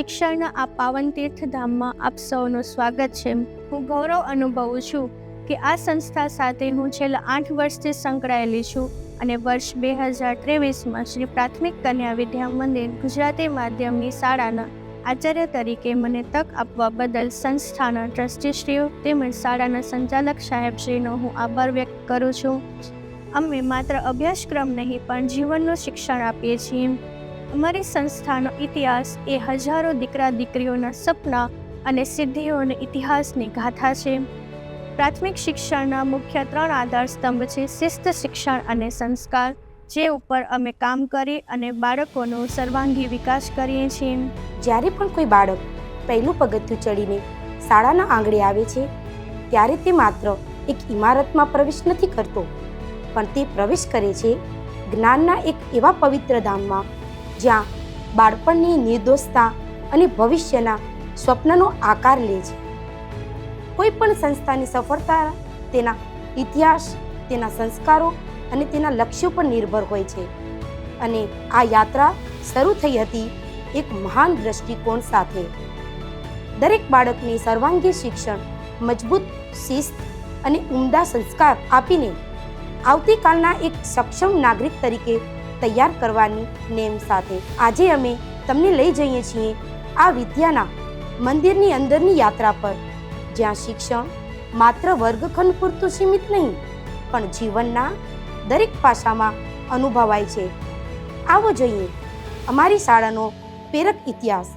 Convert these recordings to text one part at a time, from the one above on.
શિક્ષણના આ પાવન તીર્થધામમાં આપ સૌનું સ્વાગત છે. હું ગૌરવ અનુભવું છું કે આ સંસ્થા સાથે હું છેલ્લા 8 વર્ષથી સંકળાયેલી છું અને વર્ષ 2023માં શ્રી પ્રાથમિક કન્યા વિદ્યા મંદિર ગુજરાતી માધ્યમની શાળાના આચાર્ય તરીકે મને તક આપવા બદલ સંસ્થાના ટ્રસ્ટીશ્રીઓ તેમજ શાળાના સંચાલક સાહેબશ્રીનો હું આભાર વ્યક્ત કરું છું. અમે માત્ર અભ્યાસક્રમ નહીં પણ જીવનનું શિક્ષણ આપીએ છીએ. અમારી સંસ્થાનો ઇતિહાસ એ હજારો દીકરા દીકરીઓના સપના અને સિદ્ધિઓના ઇતિહાસની ગાથા છે. પ્રાથમિક શિક્ષણના મુખ્ય 3 આધારસ્તંભ છે: શિસ્ત, શિક્ષણ અને સંસ્કાર, જે ઉપર અમે કામ કરી અને બાળકોનો સર્વાંગી વિકાસ કરીએ છીએ. જ્યારે પણ કોઈ બાળક પહેલું પગથિયું ચડીને શાળાના આંગણે આવે છે ત્યારે તે માત્ર એક ઇમારતમાં પ્રવેશ નથી કરતો, પણ તે પ્રવેશ કરે છે જ્ઞાનના એક એવા પવિત્ર ધામમાં જ્યાં બાળપણની નિર્દોષતા અને ભવિષ્યના સ્વપ્નનો આકાર લે છે. કોઈ પણ સંસ્થાની સફળતા તેના ઇતિહાસ, તેના સંસ્કારો અને તેના લક્ષ્યો પર નિર્ભર હોય છે. અને આ યાત્રા શરૂ થઈ હતી એક મહાન દ્રષ્ટિકોણ સાથે. દરેક બાળકને સર્વાંગી શિક્ષણ, મજબૂત શિસ્ત અને ઉમદા સંસ્કાર આપીને આવતીકાલના એક સક્ષમ નાગરિક તરીકે તૈયાર કરવાની નેમ સાથે આજે અમે તમને લઈ જઈએ છીએ આ વિદ્યાના મંદિરની અંદરની યાત્રા પર, જ્યાં શિક્ષણ માત્ર વર્ગખંડ પૂરતું સીમિત નહીં પણ જીવનના દરેક પાસામાં અનુભવાય છે. આવો જોઈએ અમારી શાળાનો પ્રેરક ઇતિહાસ,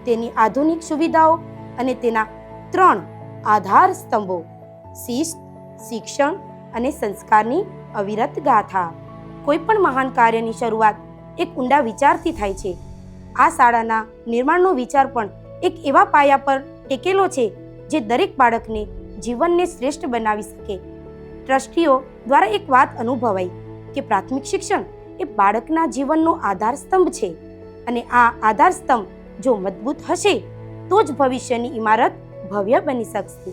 તેની આધુનિક સુવિધાઓ અને તેના 3 આધાર સ્તંભો: શિસ્ત, શિક્ષણ અને સંસ્કારની અવિરત ગાથા. કોઈ પણ મહાન કાર્યની શરૂઆત એક ઊંડા વિચારથી થાય છે. આ શાળાના નિર્માણનો વિચાર પણ એક એવા પાયા પર ટેકેલો છે જે દરેક બાળકને જીવનને શ્રેષ્ઠ બનાવી શકે. ટ્રસ્ટીઓ દ્વારા એક વાત અનુભવાઈ કે પ્રાથમિક શિક્ષણ એ બાળકના જીવનનો આધાર સ્તંભ છે અને આ આધાર સ્તંભ જો મજબૂત હશે તો જ ભવિષ્યની ઇમારત ભવ્ય બની શકશે.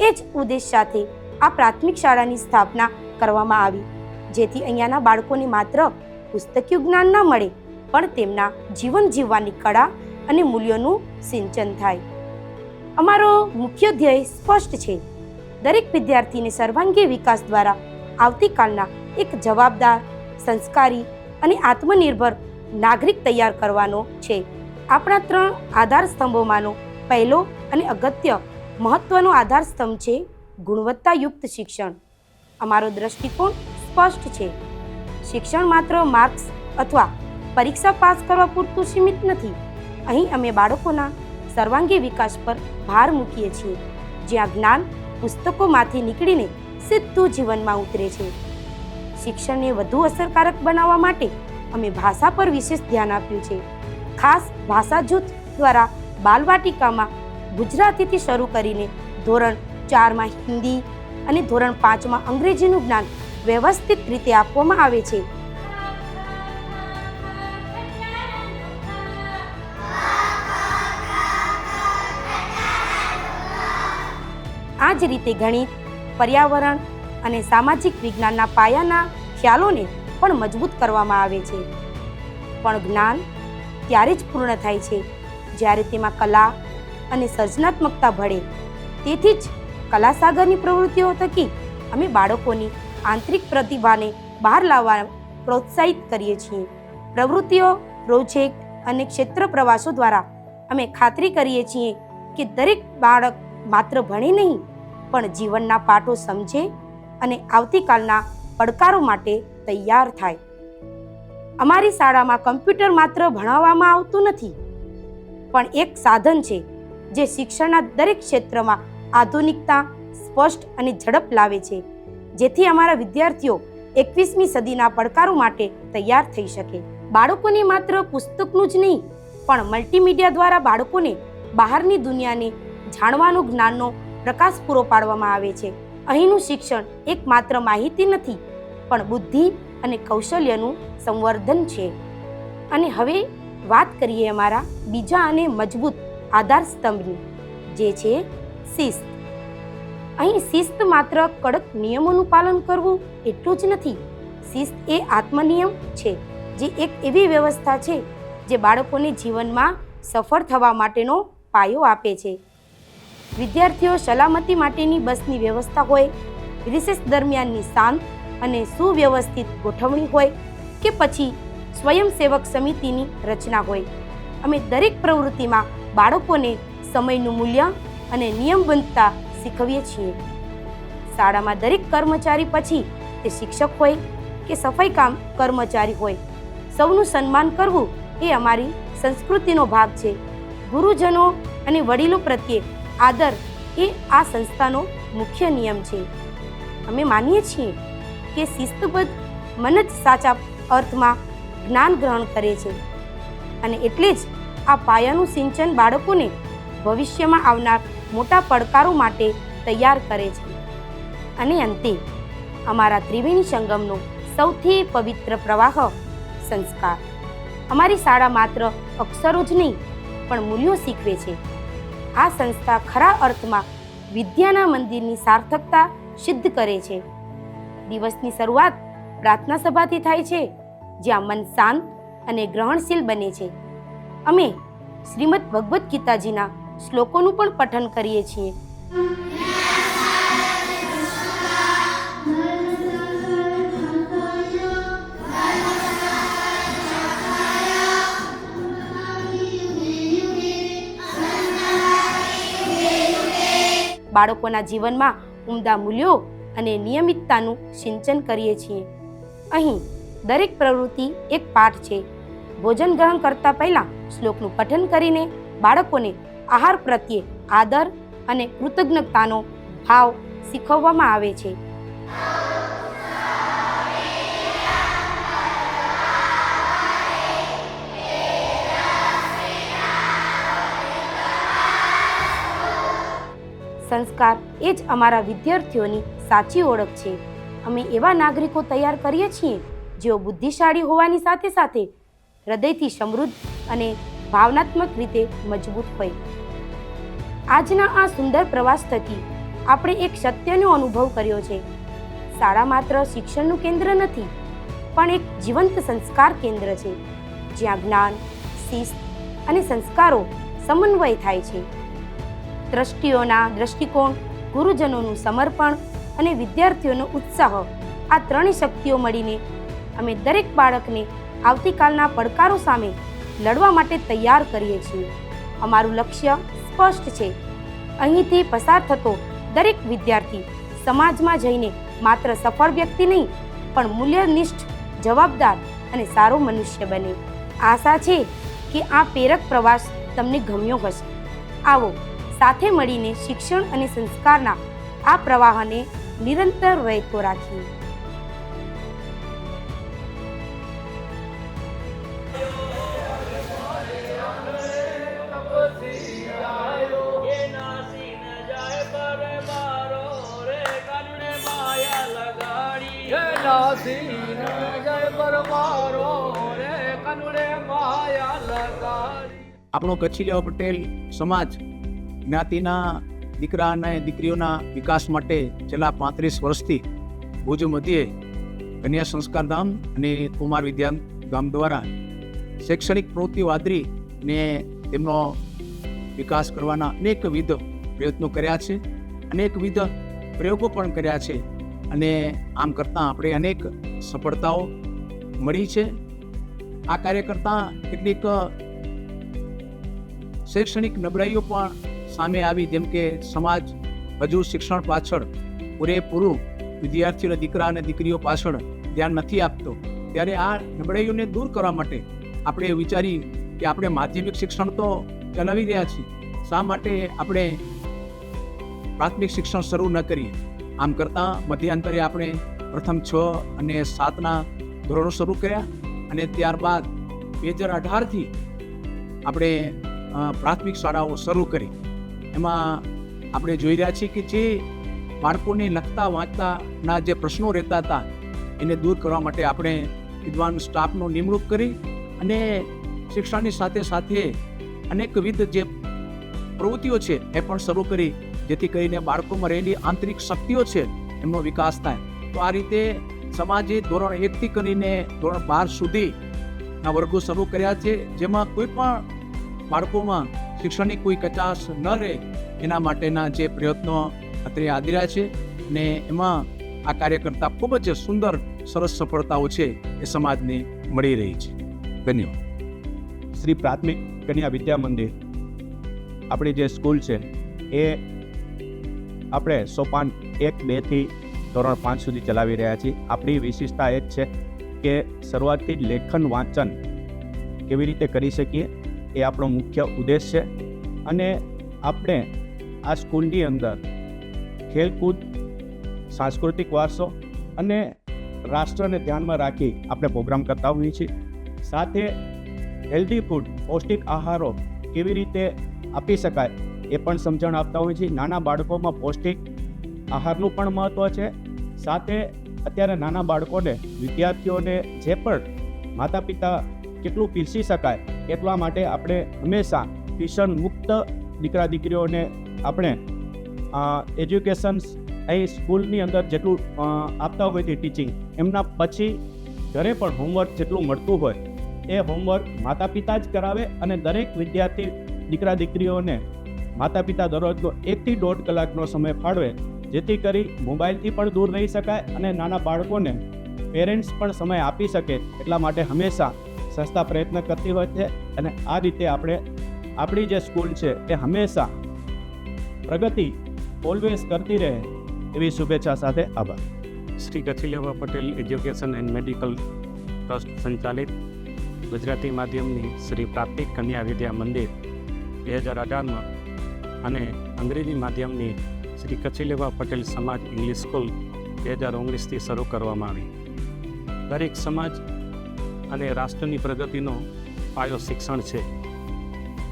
એ જ ઉદ્દેશ સાથે આ પ્રાથમિક શાળાની સ્થાપના કરવામાં આવી, જેથી અહીંયાના બાળકોને માત્ર પુસ્તકીય જ્ઞાન ન મળે પણ તેમના જીવન જીવવાની કળા અને મૂલ્યોનું સિંચન થાય. અમારો મુખ્ય ધ્યેય સ્પષ્ટ છે: દરેક વિદ્યાર્થીને સર્વાંગી વિકાસ દ્વારા આવતીકાલના એક જવાબદાર, સંસ્કારી અને આત્મનિર્ભર નાગરિક તૈયાર કરવાનો છે. આપણા 3 આધાર સ્તંભોમાંનો પહેલો અને અગત્ય મહત્વનો આધાર સ્તંભ છે ગુણવત્તાયુક્ત શિક્ષણ. અમારો દ્રષ્ટિકોણ સ્પષ્ટ છે: શિક્ષણ માત્ર માર્ક્સ અથવા પરીક્ષા પાસ કરવા પૂરતું સીમિત નથી. અહીં અમે બાળકોના સર્વાંગી વિકાસ પર ભાર મૂકીએ છીએ, જ્યાં જ્ઞાન પુસ્તકોમાંથી નીકળીને સીધું જીવનમાં ઉતરે છે. શિક્ષણને વધુ અસરકારક બનાવવા માટે અમે ભાષા પર વિશેષ ધ્યાન આપ્યું છે. ખાસ ભાષા જૂથ દ્વારા બાલવાટિકામાં ગુજરાતીથી શરૂ કરીને ધોરણ 4માં હિન્દી અને ધોરણ 5માં અંગ્રેજીનું જ્ઞાન વ્યવસ્થિત રીતે આપવામાં આવે છે. આ જ રીતે ગણિત, પર્યાવરણ અને સામાજિક વિજ્ઞાનના પાયાના ખ્યાલોને પણ મજબૂત કરવામાં આવે છે. પણ જ્ઞાન ત્યારે જ પૂર્ણ થાય છે જ્યારે તેમાં કલા અને સર્જનાત્મકતા ભળે. તેથી જ કલાસાગરની પ્રવૃત્તિઓ થકી અમે બાળકોની આંતરિક પ્રતિભાને બહાર લાવવા પ્રોત્સાહિત કરીએ છીએ. પ્રવૃત્તિઓ, પ્રોજેક્ટ અને ક્ષેત્ર પ્રવાસો દ્વારા અમે ખાતરી કરીએ છીએ કે દરેક બાળક માત્ર ભણે નહીં પણ જીવનના પાઠો સમજે અને આવતીકાલના પડકારો માટે તૈયાર થાય. અમારી શાળામાં કમ્પ્યુટર માત્ર ભણાવવામાં આવતું નથી પણ એક સાધન છે જે શિક્ષણના દરેક ક્ષેત્રમાં આધુનિકતા, સ્પષ્ટ અને ઝડપ લાવે છે, જેથી અમારા વિદ્યાર્થીઓ 21મી સદીના પડકારો માટે તૈયાર થઈ શકે. બાળકોને માત્ર પુસ્તકનું જ નહીં પણ મલ્ટીમીડિયા દ્વારા બાળકોને બહારની દુનિયાને જાણવાનો જ્ઞાનનો પ્રકાશ પૂરો પાડવામાં આવે છે. અહીંનું શિક્ષણ એક માત્ર માહિતી નથી પણ બુદ્ધિ અને કૌશલ્યનું સંવર્ધન છે. અને હવે વાત કરીએ અમારા બીજા અને મજબૂત આધાર સ્તંભની, જે છે શિસ્ત. અહીં શિસ્ત માત્ર કડક નિયમોનું પાલન કરવું એટલું જ નથી. શિસ્ત એ આત્મનિયમ છે, જે એક એવી વ્યવસ્થા છે જે બાળકોને જીવનમાં સફળ થવા માટેનો પાયો આપે છે. વિદ્યાર્થીઓ સલામતી માટેની બસની વ્યવસ્થા હોય, રિસેસ દરમિયાનની શાંત અને સુવ્યવસ્થિત ગોઠવણી હોય કે પછી સ્વયંસેવક સમિતિની રચના હોય, અમે દરેક પ્રવૃત્તિમાં બાળકોને સમયનું મૂલ્ય અને નિયમબદ્ધતા શીખવીએ છીએ. શાળામાં દરેક કર્મચારી, પછી તે શિક્ષક હોય કે સફાઈ કર્મચારી હોય, સૌનું સન્માન કરવું એ અમારી સંસ્કૃતિનો ભાગ છે. ગુરુજનો અને વડીલો પ્રત્યે આદર એ આ સંસ્થાનો મુખ્ય નિયમ છે. અમે માનીએ છીએ કે શિસ્તબદ્ધ મન જ સાચા અર્થમાં જ્ઞાન ગ્રહણ કરે છે અને એટલે જ આ પાયાનું સિંચન બાળકોને ભવિષ્યમાં આવનાર મોટા પડકારો માટે તૈયાર કરે છે. અને અંતે અમારા ત્રિવેણી સંગમનો સૌથી પવિત્ર પ્રવાહ સંસ્કાર. અમારી શાળા માત્ર અક્ષરો જ નહીં પણ મૂલ્યો શીખવે છે. આ સંસ્થા ખરા અર્થમાં વિદ્યાના મંદિરની સાર્થકતા સિદ્ધ કરે છે. દિવસની શરૂઆત પ્રાર્થના સભાથી થાય છે, જ્યાં મન શાંત અને ગ્રહણશીલ બને છે. અમે શ્રીમદ ભગવદ્ ગીતાજીના શ્લોકોનું પણ પઠન કરીએ છીએ. બાળકોના જીવનમાં ઉમદા મૂલ્યો અને નિયમિતતાનું સિંચન કરીએ છીએ. અહીં દરેક પ્રવૃત્તિ એક પાઠ છે. ભોજન ગ્રહણ કરતા પહેલા શ્લોકનું પઠન કરીને બાળકોને આહાર પ્રત્યે આદર અને કૃતજ્ઞતાનો ભાવ શીખવવામાં આવે છે. સંસ્કાર એ જ અમારા વિદ્યાર્થીઓની સાચી ઓળખ છે. અમે એવા નાગરિકો તૈયાર કરીએ છીએ જેઓ બુદ્ધિશાળી હોવાની સાથે સાથે હૃદયથી સમૃદ્ધ અને ભાવનાત્મક રીતે મજબૂત હોય. આજના આ સુંદર પ્રવાસ થકી આપણે એક સત્યનો અનુભવ કર્યો છે. શાળા માત્ર શિક્ષણનું કેન્દ્ર નથી, પણ એક જીવંત સંસ્કાર કેન્દ્ર છે, જ્યાં જ્ઞાન, શિસ્ત અને સંસ્કારો સમન્વય થાય છે. ટ્રસ્ટીઓના દ્રષ્ટિકોણ, ગુરુજનોનું સમર્પણ અને વિદ્યાર્થીઓનો ઉત્સાહ, આ ત્રણેય શક્તિઓ મળીને અમે દરેક બાળકને આવતીકાલના પડકારો સામે લડવા માટે તૈયાર કરીએ છીએ. અમારું લક્ષ્ય સ્પષ્ટ છે. અહીંથી પસાર થતો દરેક વિદ્યાર્થી સમાજમાં જઈને માત્ર સફળ વ્યક્તિ નહીં, પણ મૂલ્યનિષ્ઠ, જવાબદાર અને સારો મનુષ્ય બને. આશા છે કે આ પ્રેરક પ્રવાસ તમને ગમ્યો હશે. આવો સાથે મળીને શિક્ષણ અને સંસ્કારના આ પ્રવાહને નિરંતર વહેતો રાખીએ. આપણો કચ્છી લેવા પટેલ સમાજ જ્ઞાતિના દીકરા અને દીકરીઓના વિકાસ માટે છેલ્લા 35 વર્ષથી ભુજ મધ્યે કન્યા સંસ્કાર ધામ અને કુમાર વિદ્યા ધામ દ્વારા શૈક્ષણિક પ્રવૃત્તિઓ આદરીને તેમનો વિકાસ કરવાના અનેકવિધ પ્રયત્નો કર્યા છે, અનેકવિધ પ્રયોગો પણ કર્યા છે અને આમ કરતાં આપણે અનેક સફળતાઓ મળી છે. આ કાર્ય કરતાં કેટલીક શૈક્ષણિક નબળાઈઓ પણ સામે આવી, જેમ કે સમાજ હજુ શિક્ષણ પાછળ પૂરેપૂરું વિદ્યાર્થીઓ, દીકરા અને દીકરીઓ પાછળ ધ્યાન નથી આપતો. ત્યારે આ નબળાઈઓને દૂર કરવા માટે આપણે વિચારી કે આપણે માધ્યમિક શિક્ષણ તો ચલાવી રહ્યા છીએ, શા માટે આપણે પ્રાથમિક શિક્ષણ શરૂ ન કરીએ. આમ કરતાં મધ્યાંતરે આપણે પ્રથમ 6 અને 7ના ધોરણો શરૂ કર્યા અને ત્યારબાદ 2018થી આપણે પ્રાથમિક શાળાઓ શરૂ કરી. એમાં આપણે જોઈ રહ્યા છીએ કે જે બાળકોને લખતા વાંચતાના જે પ્રશ્નો રહેતા હતા એને દૂર કરવા માટે આપણે વિદ્વાન સ્ટાફનો નિમણૂક કરી અને શિક્ષણની સાથે સાથે અનેકવિધ જે પ્રવૃત્તિઓ છે એ પણ શરૂ કરી, જેથી કરીને બાળકોમાં રહેલી આંતરિક શક્તિઓ છે એમનો વિકાસ થાય. તો આ રીતે સમાજે ધોરણ 1થી કરીને ધોરણ 12 સુધીના વર્ગો શરૂ કર્યા છે, જેમાં કોઈ પણ બાળકોમાં શિક્ષણની કોઈ કચાશ ન રહે એના માટેના જે પ્રયત્નો અત્રે આદર્યા છે ને એમાં આ કાર્ય કરતા ખૂબ જ સુંદર સરસ સફળતાઓ છે એ સમાજને મળી રહી છે. ધન્યવાદ. શ્રી પ્રાથમિક કન્યા વિદ્યા મંદિર આપણી જે સ્કૂલ છે એ આપણે સોપાન 1-2 થી ધોરણ 5 સુધી ચલાવી રહ્યા છીએ. આપણી વિશેષતા એ જ છે કે શરૂઆતથી જ લેખન વાંચન કેવી રીતે કરી શકીએ એ આપણો મુખ્ય ઉદ્દેશ છે. અને આપણે આ સ્કૂલની અંદર ખેલકૂદ, સાંસ્કૃતિક વારસો અને રાષ્ટ્રને ધ્યાનમાં રાખી આપણે પ્રોગ્રામ કરતા હોઈએ છીએ. સાથે હેલ્ધી ફૂડ, પૌષ્ટિક આહારો કેવી રીતે આપી શકાય એ પણ સમજણ આપતા હોઈએ છીએ. નાના બાળકોમાં પૌષ્ટિક આહારનું પણ મહત્ત્વ છે. સાથે અત્યારે નાના બાળકોને, વિદ્યાર્થીઓને જે પણ માતા પિતા કેટલું પીરસી શકાય એટલા માટે આપણે હંમેશા ટ્યુશન મુક્ત દીકરા દીકરીઓને આપણે એજ્યુકેશન્સ અહીં સ્કૂલની અંદર જેટલું આપતા હોય તે ટીચિંગ, એમના પછી ઘરે પણ હોમવર્ક જેટલું મળતું હોય એ હોમવર્ક માતા પિતા જ કરાવે અને દરેક વિદ્યાર્થી દીકરા દીકરીઓને માતા પિતા દરરોજનો 1 થી 1.5 કલાકનો સમય ફાળવે, જેથી કરી મોબાઈલથી પણ દૂર રહી શકાય અને નાના બાળકોને પેરેન્ટ્સ પણ સમય આપી શકે. એટલા માટે હંમેશા સંસ્થા પ્રયત્ન કરતી હોય છે અને આ રીતે આપણે આપણી જે સ્કૂલ છે એ હંમેશા પ્રગતિ ઓલવેઝ કરતી રહે એવી શુભેચ્છા સાથે આભાર. Shri Kathileva Patel education and medical trust સંચાલિત ગુજરાતી માધ્યમની શ્રી પ્રાથમિક કન્યા વિદ્યા મંદિર 2018માં અને અંગ્રેજી માધ્યમની શ્રી કથિલેવા પટેલ સમાજ ઇંગ્લિશ સ્કૂલ 2019થી શરૂ કરવામાં આવી. દરેક સમાજ અને રાષ્ટ્રની પ્રગતિનો પાયો શિક્ષણ છે.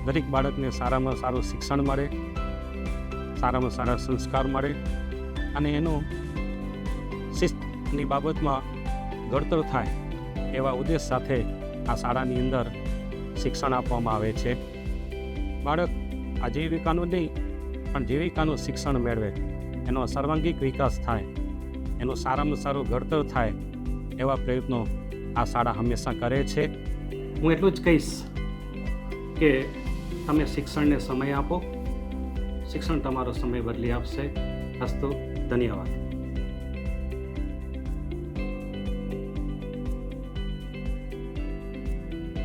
દરેક બાળકને સારામાં સારું શિક્ષણ મળે, સારામાં સારા સંસ્કાર મળે અને એનું શિસ્તની બાબતમાં ઘડતર થાય એવા ઉદ્દેશ સાથે આ શાળાની અંદર શિક્ષણ આપવામાં આવે છે. બાળક આજીવિકાનું નહીં પણ જીવિકાનું શિક્ષણ મેળવે, એનો સર્વાંગીક વિકાસ થાય, એનું સારામાં સારું ઘડતર થાય એવા પ્રયત્નો આ શાળા હંમેશા કરે છે. હું એટલું જ કહીશ કે તમે શિક્ષણને સમય આપો, શિક્ષણ તમારો સમય બદલી આપશે. અસ્તુ. ધન્યવાદ.